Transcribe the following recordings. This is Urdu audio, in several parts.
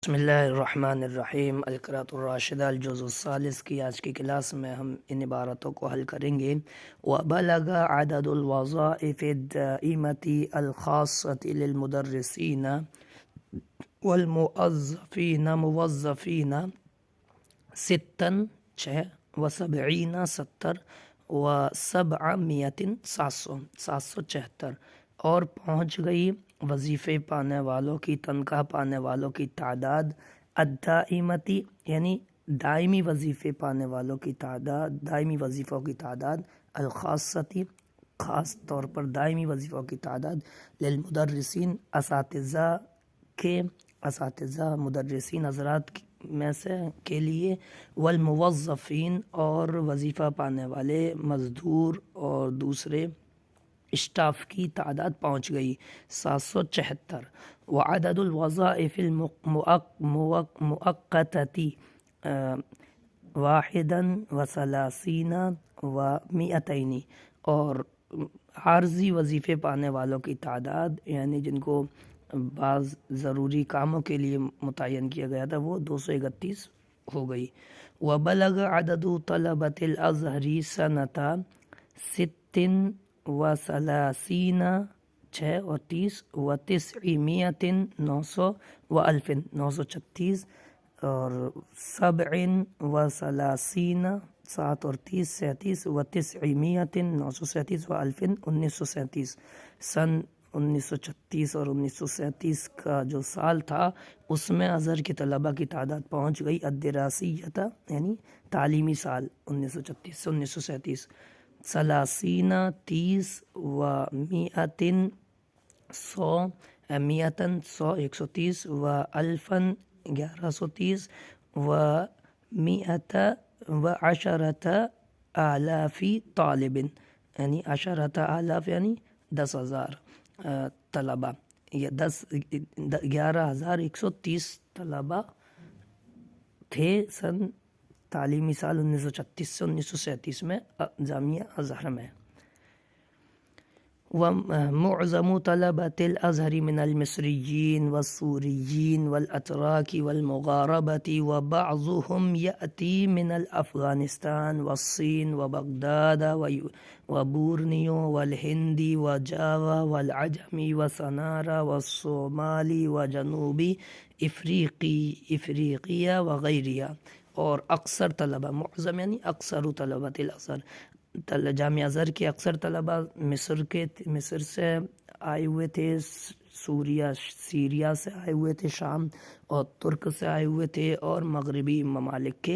بسم اللہ الرحمن الرحیم القراءۃ الراشدہ الجزء الثالث کی آج کی کلاس میں ہم ان عبارتوں کو حل کریں گے۔ وبلغ عدد الوظائف الدائمة الخاصة للمدرسین موظفین ستا 6 70 774 اور پہنچ گئی وظیفے پانے والوں کی تنخواہ پانے والوں کی تعداد الدائمتی یعنی دائمی وظیفے پانے والوں کی تعداد، دائمی وظیفوں کی تعداد، الخاصتی خاص طور پر دائمی وظیفوں کی تعداد، للمدرسین اساتذہ مدرسین حضرات میں سے کے لیے، والموظفین اور وظیفہ پانے والے مزدور اور دوسرے اسٹاف کی تعداد پہنچ گئی 774۔ وعدد الوظائف المؤقتة 31 اور عارضی وظیفے پانے والوں کی تعداد یعنی جن کو بعض ضروری کاموں کے لیے متعین کیا گیا تھا وہ 231 ہو گئی۔ وبلغ عدد طلبة الازہر سنة 36 36 و900 900 و1000 936 اور 37 7 اور 30 37 و900 937 و1000 1937 سن 1936 اور 1937 کا جو سال تھا اس میں ازہر کے طلباء کی تعداد پہنچ گئی الدراسیہ یعنی تعلیمی سال 1936 سے 1937 30 و100 100 130 و1000 1130 و100,000 طالب یعنی 10,000 یعنی 10,000 طلباء یا 11,130 طلباء تھے سن تعلیمی سال 1936 سے 1937 میں جامعہ ازہر میں۔ ومعظم طلبة الازہر من المصریین والسوریین والاتراک والمغاربة وبعضهم یأتی من افغانستان والصین وبغداد وبورنیو والہند وجاوا والعجم وسنارا والصومالی وجنوبی افریقیہ وغیرہ۔ اور اکثر طلبہ، معظم یعنی اکثر طلبہ الازہر، جامعہ ازہر کے اکثر طلبہ مصر سے آئے ہوئے تھے، سیریا سے آئے ہوئے تھے، شام اور ترک سے آئے ہوئے تھے، اور مغربی ممالک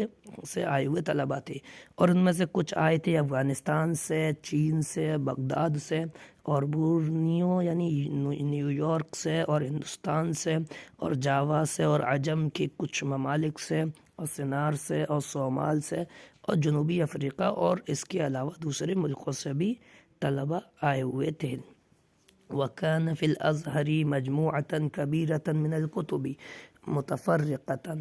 سے آئے ہوئے طلبہ تھے، اور ان میں سے کچھ آئے تھے افغانستان سے، چین سے، بغداد سے، اور بورنیو یعنی نیو یارک سے، اور ہندوستان سے، اور جاوا سے، اور عجم کے کچھ ممالک سے، اور سنار سے، اور صومال سے، اور جنوبی افریقہ، اور اس کے علاوہ دوسرے ملکوں سے بھی طلبہ آئے ہوئے تھے۔ وَكَانَ فِي الْأَزْهَرِ مَجْمُوعَةً كَبِيرَةً مِنَ الْكُتُبِ مُتَفَرِّقَةً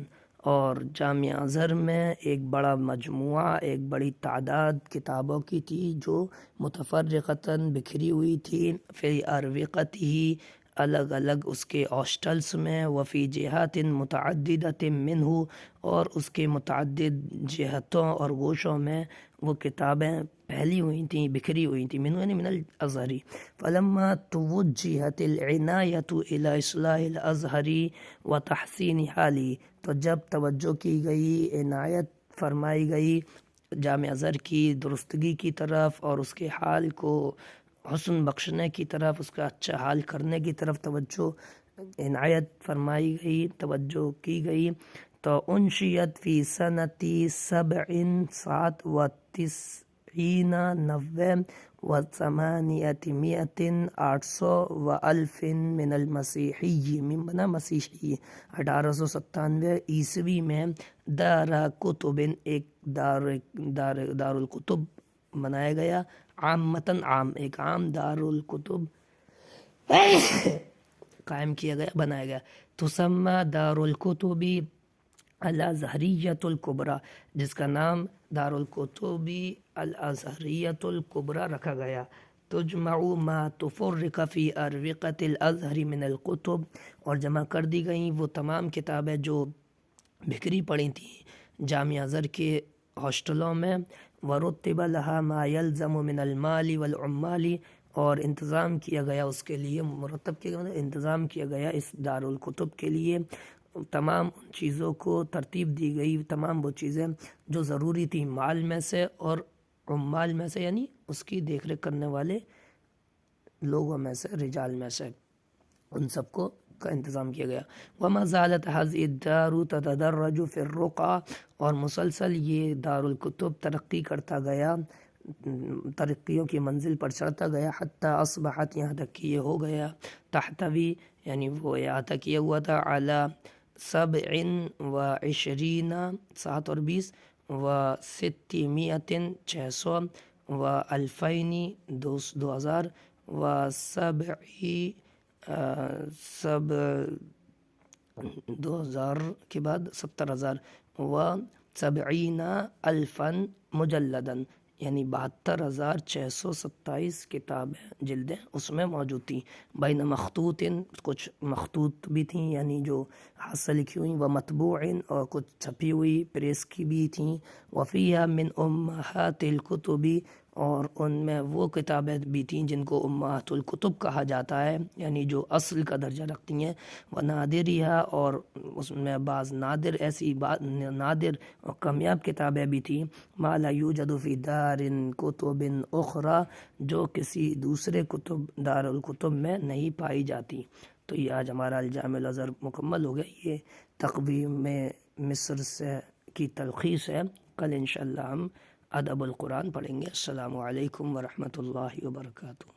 اور جامعہ ازہر میں ایک بڑا مجموعہ، ایک بڑی تعداد کتابوں کی تھی جو متفرقتاً بکھری ہوئی تھی، فی اروقتہ الگ الگ اس کے ہاسٹلس میں، وفی جہات متعددۃ منہ اور اس کے متعدد جہتوں اور گوشوں میں وہ کتابیں پھیلی ہوئی تھیں، بکھری ہوئی تھیں، منہ یعنی من الازہر۔ فلما توجہت العنایۃ الی اصلاح الازہر وتحسین حالہ، تو جب توجہ کی گئی، عنایت فرمائی گئی جامعہ ازہر کی درستگی کی طرف اور اس کے حال کو حسن بخشنے کی طرف، اس کا اچھا حال کرنے کی طرف توجہ عنایت فرمائی گئی، توجہ کی گئی، تو انشئت فی سنۃ 7 90 و800 800 و1000 من المسیحی من مسیحی 1897 عیسوی میں دار کتب ایک دار الکتب بنایا گیا، عامتاً عام، ایک عام دار الکتب قائم کیا گیا، بنایا گیا، تسمى دار الکتب الازہریۃ الکبریٰ، جس کا نام دار الکتب الازہریۃ الکبریٰ رکھا گیا۔ تجمع ما تفرق فی اروقۃ الازہر من الکتب، اور جمع کر دی گئیں وہ تمام کتابیں جو بکھری پڑی تھیں جامعہ ازہر کے ہاسٹلوں میں، ورتب لها ما يلزم من المال والعمال، اور انتظام کیا گیا اس کے لیے، مرتب کیا گیا انتظام کیا گیا اس دارالکتب کے لیے، تمام ان چیزوں کو ترتیب دی گئی، تمام وہ چیزیں جو ضروری تھیں مال میں سے اور عمال میں سے، یعنی اس کی دیکھ ریکھ کرنے والے لوگوں میں سے، رجال میں سے، ان سب کو کا انتظام کیا گیا۔ وما زالت هذه الدار تتدرج في الرقى، اور مسلسل یہ دارالکتب ترقی کرتا گیا، ترقیوں کی منزل پر چڑھتا گیا، حتی اصبحت یہاں تک کہ یہ ہو گیا، تحتوی یعنی وہ یہاں تک یہ ہوا تھا، علی 27 7 اور 20 و 600 600 و 2000 2000 و 2000 کے بعد 70,000 و 70,000 مجلداً، یعنی 72,627 کتابیں جلدیں اس میں موجود تھیں، بین مخطوط، کچھ مخطوط بھی تھیں یعنی جو ہاتھ سے لکھی ہوئی، و مطبوع، اور کچھ چھپی ہوئی پریس کی بھی تھیں، وفیہا من امہات الکتب، اور ان میں وہ کتابیں بھی تھیں جن کو امہات الکتب کہا جاتا ہے، یعنی جو اصل کا درجہ رکھتی ہیں، ونادرہا، اور اس میں بعض نادر ایسی نادر اور کامیاب کتابیں بھی تھیں، ما لا یوجد فی دار کتب اخرى، جو کسی دوسرے دارالکتب میں نہیں پائی جاتی۔ تو یہ آج ہمارا الجامع الازہر مکمل ہو گیا، یہ تقویم مصر سے کی تلخیص ہے۔ کل انشاءاللہ ہم ادب القرآن پڑھیں گے۔ السلام علیکم ورحمۃ اللہ وبرکاتہ۔